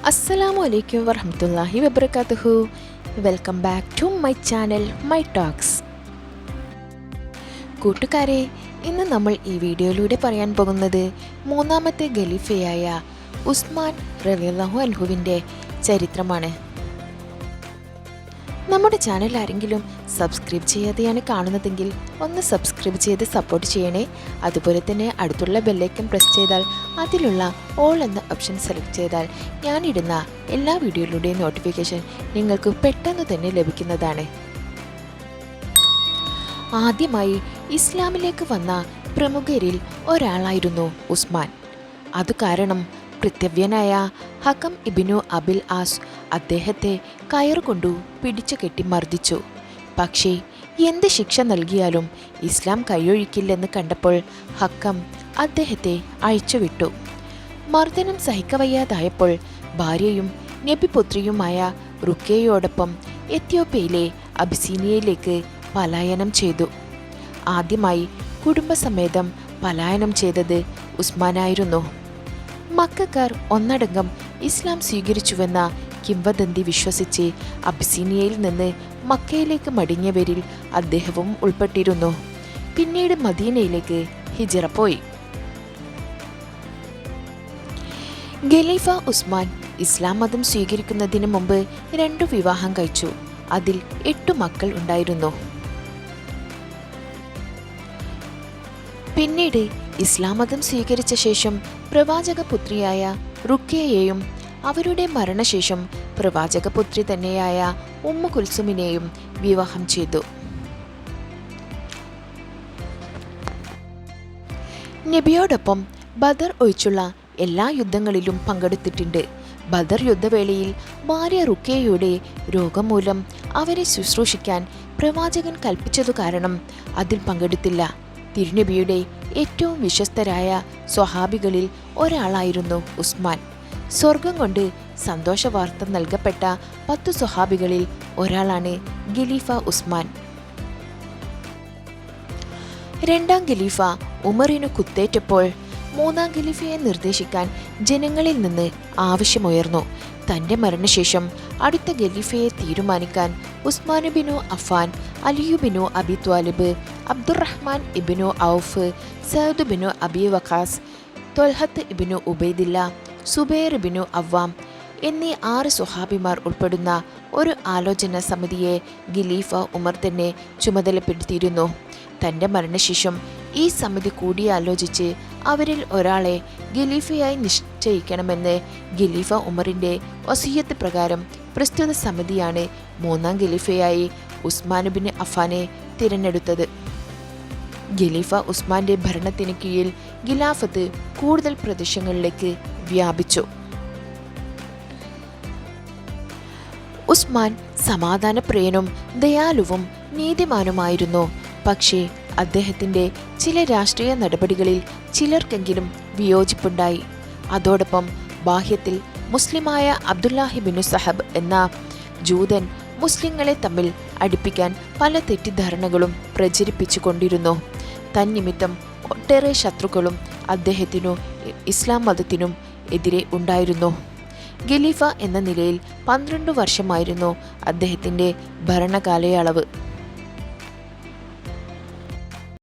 അസ്സലാമു അലൈക്കും വറഹ്മത്തുള്ളാഹി വബറകാതുഹു. Welcome back to my channel my talks. കൂട്ടുകാരെ, ഇന്ന് നമ്മൾ ഈ വീഡിയോയിലൂടെ പറയാൻ പോകുന്നത് മൂന്നാമത്തെ ഖലീഫയായ ഉസ്മാൻ റളിയല്ലാഹു അൻഹുവിൻ്റെ ചരിത്രമാണ്. നമ്മുടെ ചാനൽ ആരെങ്കിലും സബ്സ്ക്രൈബ് ചെയ്യാതെയാണ് കാണുന്നതെങ്കിൽ ഒന്ന് സബ്സ്ക്രൈബ് ചെയ്ത് സപ്പോർട്ട് ചെയ്യണേ. അതുപോലെ തന്നെ അടുത്തുള്ള ബെല്ലൈക്കൺ പ്രസ് ചെയ്താൽ അതിലുള്ള ഓൾ എന്ന ഓപ്ഷൻ സെലക്ട് ചെയ്താൽ ഞാനിടുന്ന എല്ലാ വീഡിയോയിലൂടെയും നോട്ടിഫിക്കേഷൻ നിങ്ങൾക്ക് പെട്ടെന്ന് തന്നെ ലഭിക്കുന്നതാണ്. ആദ്യമായി ഇസ്ലാമിലേക്ക് വന്ന പ്രമുഖരിൽ ഒരാളായിരുന്നു ഉസ്മാൻ. അത് കാരണം കൃത്യവ്യനായ ഹകം ഇബ്നു അബിൽ ആസ് അദ്ദേഹത്തെ കയറുകൊണ്ടു പിടിച്ചു കെട്ടി മർദ്ദിച്ചു. പക്ഷേ എന്ത് ശിക്ഷ നൽകിയാലും ഇസ്ലാം കൈയൊഴിക്കില്ലെന്ന് കണ്ടപ്പോൾ ഹക്കം അദ്ദേഹത്തെ അഴിച്ചുവിട്ടു. മർദ്ദനം സഹിക്കവയ്യാതായപ്പോൾ ഭാര്യയും നബിപുത്രിയുമായ റുക്കയോടൊപ്പം എത്യോപ്യയിലെ അബിസീനിയയിലേക്ക് പലായനം ചെയ്തു. ആദ്യമായി കുടുംബസമേതം പലായനം ചെയ്തത് ഉസ്മാനായിരുന്നു. മക്കക്കാർ ഒന്നടങ്കം ഇസ്ലാം സ്വീകരിച്ചുവെന്ന കിംവദന്തി വിശ്വസിച്ച് അബിസീനിയയിൽ നിന്ന് മക്കയിലേക്ക് മടങ്ങിയവരിൽ അദ്ദേഹവും ഉൾപ്പെട്ടിരുന്നു. പിന്നീട് മദീനയിലേക്ക് ഹിജ്റ പോയി. ഖലീഫ ഉസ്മാൻ ഇസ്ലാം മതം സ്വീകരിക്കുന്നതിന് മുമ്പ് 2 വിവാഹം കഴിച്ചു. അതിൽ 8 മക്കൾ ഉണ്ടായിരുന്നു. പിന്നീട് ഇസ്ലാം മതം സ്വീകരിച്ച ശേഷം പ്രവാചകപുത്രിയായ റുക്കയെയും അവരുടെ മരണശേഷം പ്രവാചകപുത്രി തന്നെയായ ഉമ്മു കുൽസുമിനെയും വിവാഹം ചെയ്തു. നബിയോടൊപ്പം ബദർ ഒഴിച്ചുള്ള എല്ലാ യുദ്ധങ്ങളിലും പങ്കെടുത്തിട്ടുണ്ട്. ബദർ യുദ്ധവേളയിൽ ഭാര്യ റുക്കയുടെ രോഗം മൂലം അവരെ ശുശ്രൂഷിക്കാൻ പ്രവാചകൻ കൽപ്പിച്ചതു കാരണം അതിൽ പങ്കെടുത്തില്ല. തിരുനബിയുടെ ഏറ്റവും വിശ്വസ്തരായ സ്വഹാബികളിൽ ഒരാളായിരുന്നു ഉസ്മാൻ. സ്വർഗം കൊണ്ട് സന്തോഷവാർത്ത നൽകപ്പെട്ട 10 സ്വഹാബികളിൽ ഒരാളാണ് ഖലീഫ ഉസ്മാൻ. 2ാം ഖലീഫ ഉമറിനു കുത്തേറ്റപ്പോൾ 3ാം ഖലീഫയെ നിർദ്ദേശിക്കാൻ ജനങ്ങളിൽ നിന്ന് ആവശ്യമുയർന്നു. തൻ്റെ മരണശേഷം അടുത്ത ഖലീഫയെ തീരുമാനിക്കാൻ ഉസ്മാൻ ബിനു അഫ്ഫാൻ, അലിയു ബിനു അബി ത്വാലിബ്, അബ്ദുറഹ്മാൻ ഇബ്നു ഔഫ്, സഅദ് ബിനു അബി വഖാസ്, ത്വൽഹത്ത് ഇബ്നു ഉബൈദില്ല, സുബൈർ ബിനു അവ്വാം എന്നീ 6 സ്വഹാബിമാർ ഉൾപ്പെടുന്ന ഒരു ആലോചന സമിതിയെ ഖലീഫ ഉമർ തന്നെ ചുമതലപ്പെടുത്തിയിരുന്നു. തൻ്റെ മരണശേഷം ഈ സമിതി കൂടിയാലോചിച്ച് അവരിൽ ഒരാളെ ഖലീഫയായി നിശ്ചയിക്കണമെന്ന് ഖലീഫ ഉമറിൻ്റെ വസിയ്യത്ത് പ്രകാരം പ്രസ്തുത സമിതിയാണ് 3ാം ഖലീഫയായി ഉസ്മാൻ ബിൻ അഫ്ഫാനെ തിരഞ്ഞെടുത്തത്. ഖലീഫ ഉസ്മാന്റെ ഭരണത്തിന് കീഴിൽ ഖിലാഫത്ത് കൂടുതൽ പ്രദേശങ്ങളിലേക്ക് വ്യാപിച്ചു. ഉസ്മാൻ സമാധാനപ്രിയനും ദയാലുവും നീതിമാനുമായിരുന്നു. പക്ഷേ അദ്ദേഹത്തിൻ്റെ ചില രാഷ്ട്രീയ നടപടികളിൽ ചിലർക്കെങ്കിലും വിയോജിപ്പുണ്ടായി. അതോടൊപ്പം ബാഹ്യത്തിൽ മുസ്ലിമായ അബ്ദുല്ലാഹി ബിനു സഹബ് എന്ന ജൂതൻ മുസ്ലിങ്ങളെ തമ്മിൽ അടുപ്പിക്കാൻ പല തെറ്റിദ്ധാരണകളും പ്രചരിപ്പിച്ചു കൊണ്ടിരുന്നു. തന്നിമിത്തം ഒട്ടേറെ ശത്രുക്കളും അദ്ദേഹത്തിനു ഇസ്ലാം മതത്തിനും എതിരെ ഉണ്ടായിരുന്നു. ഖലീഫ എന്ന നിലയിൽ 12 വർഷമായിരുന്നു അദ്ദേഹത്തിൻ്റെ ഭരണകാലയളവ്.